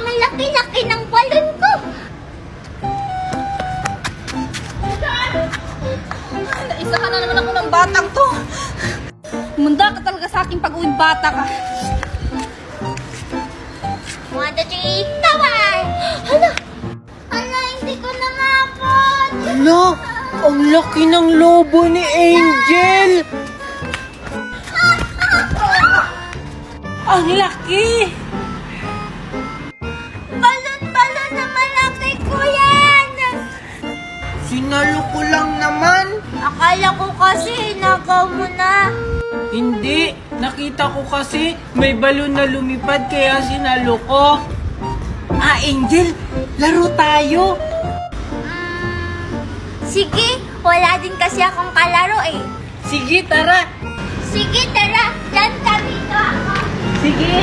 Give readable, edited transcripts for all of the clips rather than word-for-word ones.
Ang laki-laki ng balon ko! Naisa ka na naman ako ng batang to. Munda ka talaga sa aking pag-uwing bata ka. 1, 2, 3, taway! Hala! Hala, hindi ko na maapot! Hala, ang laki ng lobo ni Angel! Ang laki! Balon-balon na malaki ko yan! Sinalo ko lang naman. Akala ko kasi nakaw mo na. Hindi, nakita ko kasi may balon na lumipad kaya sinalo ko. Ah, Angel, laro tayo. Sige, wala din kasi akong kalaro eh. Sige, tara. Sige, tara! Diyan kami to ako! Sige.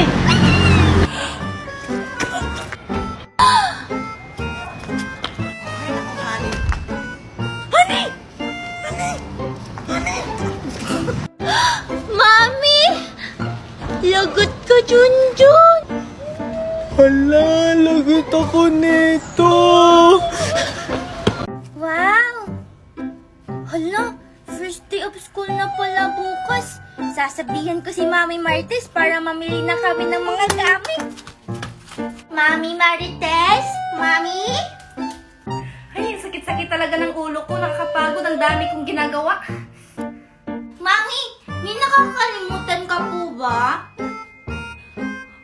Mami! Lagot ka, Junjun! Hala, lagot ako nito. Wow! Hala, first day of school na pala bukas. Sasabihan ko si Mami Marites para mamili na kami ng mga gamit. Mami Marites? Mami? Ay, sakit-sakit talaga ng ulo ko. Nakakapagod. Ang dami kong ginagawa. Mami, may nakakalimutan ka po ba?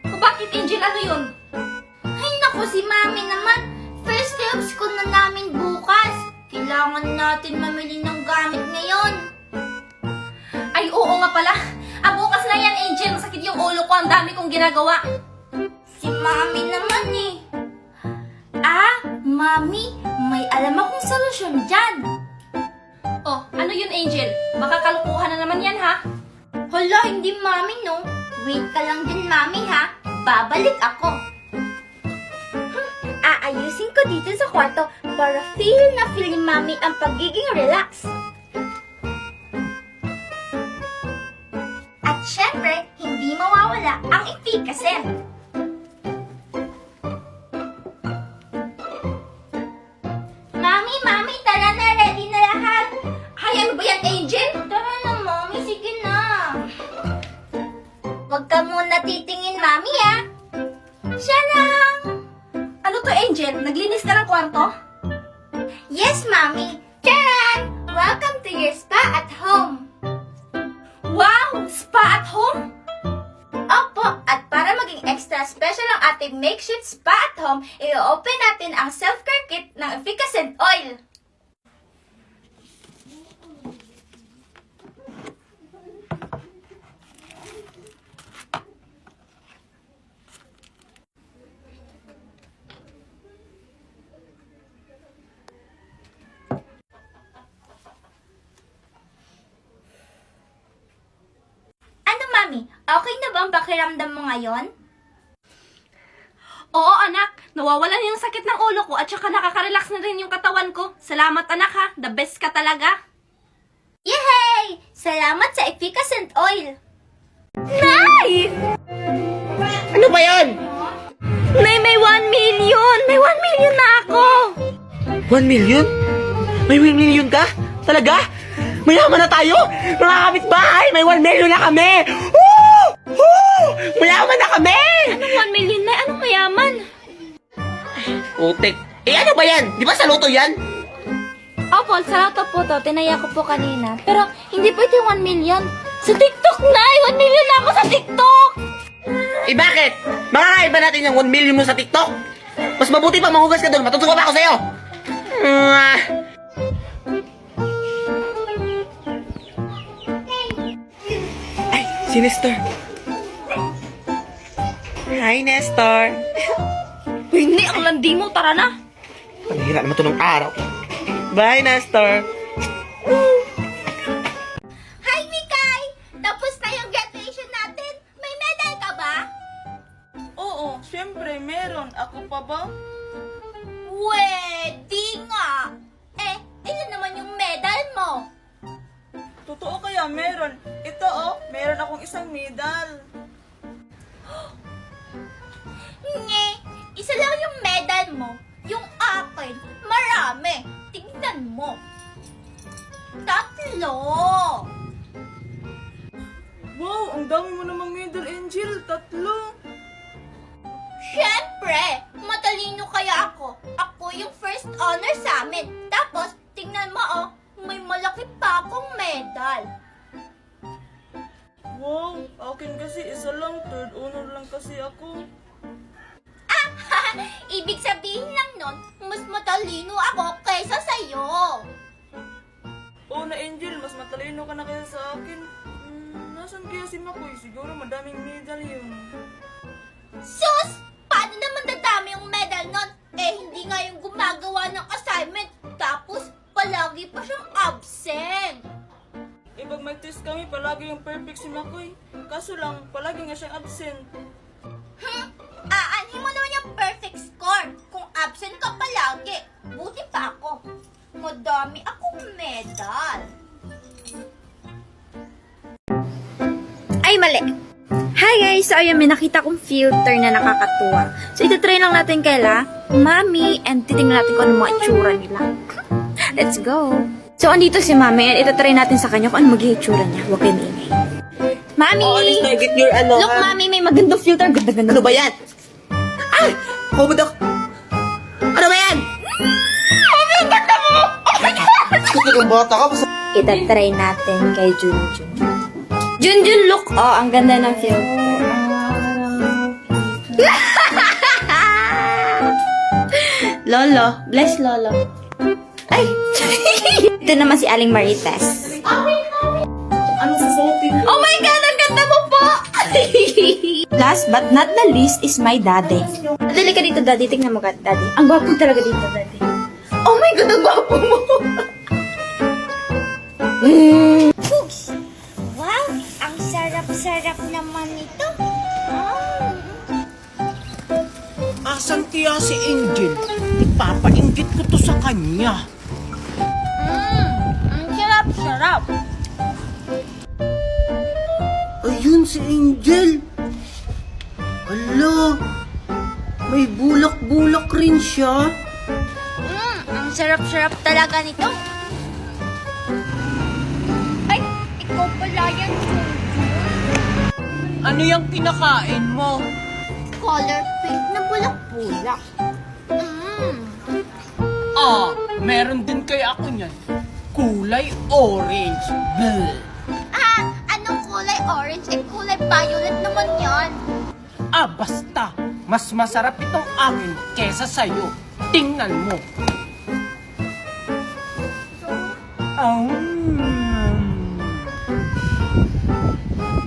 O bakit, Angel? Ano yun? Ay naku, si Mami naman. First day of school na namin bukas. Kailangan natin mamili ng gamit ngayon. Ay, oo nga pala. Bukas na yan, Angel. Masakit yung ulo ko. Ang dami kong ginagawa. Si Mami naman eh. Mami, may alam akong solusyon dyan. Oh, ano yun, Angel? Baka kalukuhan na naman yan, ha? Hala, hindi Mami no. Wait ka lang din Mami ha. Babalik ako. Aayusin ko dito sa kwarto para feel na feel ni Mami ang pagiging relax. At syempre, hindi mawawala ang efficacy. Mami, tara na, ready na lahat. Ay, ano ba yan, Angel? Tara na, Mami, sige na. Huwag ka muna titingin, Mami, ha? Charang! Ano to, Angel? Naglinis ka ng kwarto? Yes, Mami. Charan! Welcome to your spa at home. Wow! Spa at home? Opo, at para maging extra special ang ating makeshift spa at home, i-open natin ang self-care kit ng Efficacent Oil. Ano, Mami? Okay na ba ang pakiramdam mo ngayon? Oo, anak. Nawawalan yung sakit ng ulo ko at saka nakaka-relax na rin yung katawan ko. Salamat, anak, ha. The best ka talaga. Yay! Salamat sa Efficacent Oil. Nay! Ano ba yan? Nay, may 1 million! May 1 million na ako! 1 million? May 1 million ka? Talaga? Mayaman na tayo! Mga kapitbahay! May 1 million na kami! Woo! Woo! Mayaman na kami! Anong 1 million, Nay? Anong mayaman? Utik. Eh ano ba yan? Di ba sa loto yan? Opo, sa auto po to. Tinaya ko po kanina. Pero hindi po ito yung 1 million. Sa TikTok, Nay! 1 million na ako sa TikTok! Eh bakit? Makakaiba natin yung 1 million mo sa TikTok. Mas mabuti pa mahugas ka doon. Matutuwa pa ako sa'yo. Ay, si Nestor. Hi, Nestor. Uy, Nay, ang landi mo. Tara na. Ang hira naman ito ng araw. Bye, Nestor. Hi, Mikay! Tapos na yung graduation natin. May medal ka ba? Oo, syempre, meron. Ako pa ba? Pwede nga! Ilan naman yung medal mo? Totoo kaya meron. Ito meron akong isang medal. Nge, isa mo. Yung akin, marami. Tingnan mo. 3. Wow, ang dami mo namang medal, Angel. 3. Siyempre, matalino kaya ako. Ako yung first honor sa amin. Tapos, tingnan mo oh, may malaki pa akong medal. Wow, akin kasi isa lang. 3rd honor lang kasi ako. Ibig sabihin lang nun, mas matalino ako kaysa sa'yo. Oo na, Angel. Mas matalino ka na kaya sa akin. Nasaan kaya si Makoy? Siguro madaming medal yun. Sus! Paano naman dadami yung medal nun? Eh, hindi nga yung gumagawa ng assignment. Tapos, palagi pa siyang absent. Eh, pag may test kami, palagi yung perfect si Makoy. Kaso lang, palagi nga siyang absent. Aanhin mo naman yung perfect score kung absent ka palagi. Buti pa ako. Madami akong medal. Ay, mali. Hi guys! So, ayun, may nakita kong filter na nakakatuwa. So, ito-try lang natin kaila, Mami, and titingnan natin kung ano mga itsura nila. Let's go! So, andito si Mami, and ito-try natin sa kanya kung ano mag-itsura niya. Huwag kayo maingay. Mami! Oh, alis na, get your ano, Look, ha? Mami, may magandang filter. Ganda-ganda. Ano ba yan? Ay! Kumudok! Ano ba yan? Mami, ang ganda mo! Oh my God! Kuki kang bata ka. Ita-try natin kay Junjun. Junjun, look! Oh, ang ganda ng filter. Lolo. Bless Lolo. Ay! Ito naman si Aling Marites. Ano susuotin? Oh my God! Ang ganda mo po! Last but not the least is my daddy. Dali ka dito, daddy. Tingnan mo ka, daddy. Ang gwapo talaga dito, daddy. Oh my God! Ang gwapo mo! Pugs! Wow! Ang sarap-sarap naman ito. Asan kaya si Angel? Ipapainggit ko to sa kanya. Ang sarap-sarap. Ayun si Angel. Hala, may bulak-bulak rin siya. Ang sarap-sarap talaga nito. Ay, ikaw pala yan, Ano yung kinakain mo? color pink na bulak-bulak. Ah, meron din kaya ako niyan. Kulay orange. Bleh. Anong kulay orange? Eh, kulay violet naman yan. Ah, basta. Mas masarap itong akin kesa sa'yo. Tingnan mo.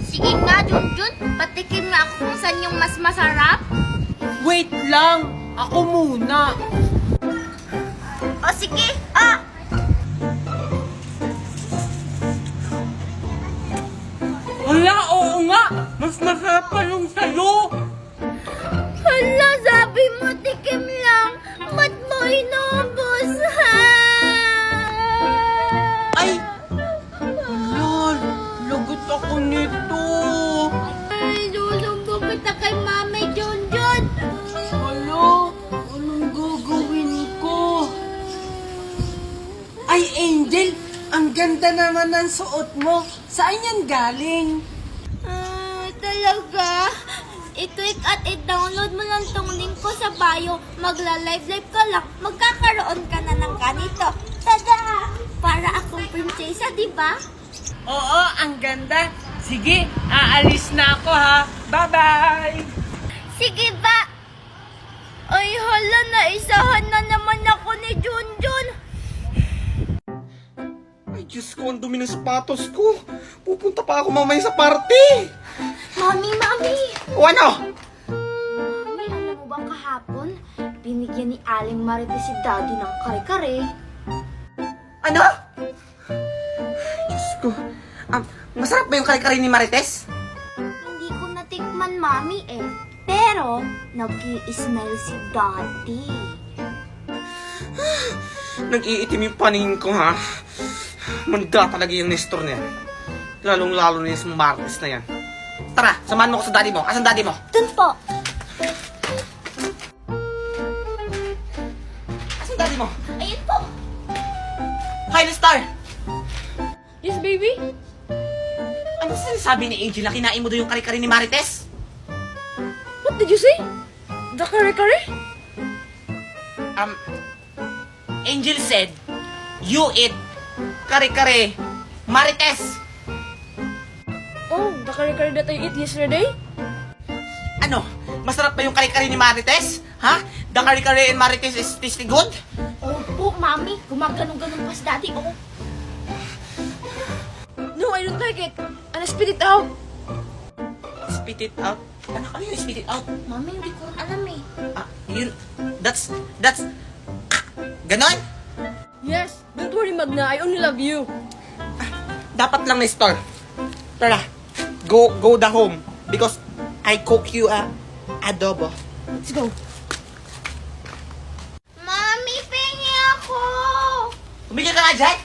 Sige nga, Junjun. Patikim nga ako kung saan yung mas masarap. Wait lang. Ako muna. O sige, Hala, oo nga. Mas masarap pa yung sa'yo. Hala, sabi mo, tikim lang. Ba't mo inubos, ha? Ay! Lol, lagot ako nito. Ay, susumbong kita kay Mami Junjun. Hala, anong gagawin ko? Ay, Angel, ang ganda naman ng suot mo. Saan yan galing? Talaga? I-click at i-download mo lang tong link ko sa bio. Magla-live-live ka lang. Magkakaroon ka na ng ganito. Tada! Para akong prinsesa, di ba? Oo, ang ganda. Sige, aalis na ako ha. Bye-bye! Sige ba? Ay, hala, naisahan na naman ako ni Junjun. Ay, Diyos ko, ang dumi ng sapatos ko. Pupunta pa ako mamaya sa party. Mami! O ano? Mami, alam mo ba kahapon? Binigyan ni Aling Marites si Daddy ng kare-kare. Ano? Diyos ko. Masarap ba yung kare-kare ni Marites? Hindi ko natikman, Mami eh. Pero, nag-i-smell si Daddy. Nag-iitim yung paningin ko, ha? Manda talaga yung Nestor na yan. Lalong-lalo na yung Martes na yan. Tara, samahan mo ko sa daddy mo. Asan daddy mo? Dun po. kain, Star! Yes, baby? Ano sinasabi ni Angel na kinain mo doon yung kare-kare ni Marites? What did you say? The kare-kare? Angel said, you eat kare-kare Marites. Oh, the kare-kare that I ate yesterday? Ano? Masarap ba yung kare-kare ni Marites? Ha? The kare-kare in Marites is tasty good? Opo, Mami. Gumaganong-ganong pa si Daddy. Oh. No, I don't like it. And I spit it out. Spit it out? Ano yung spit it out? Mami, hindi ko rin alam eh. That's, ganon? Yes, don't worry, Magna. I only love you. Dapat lang, Nestor. Tara, go the home. Because I cook you adobo. Let's go. Mami, pengi ako! Tumigil ka nga dyan!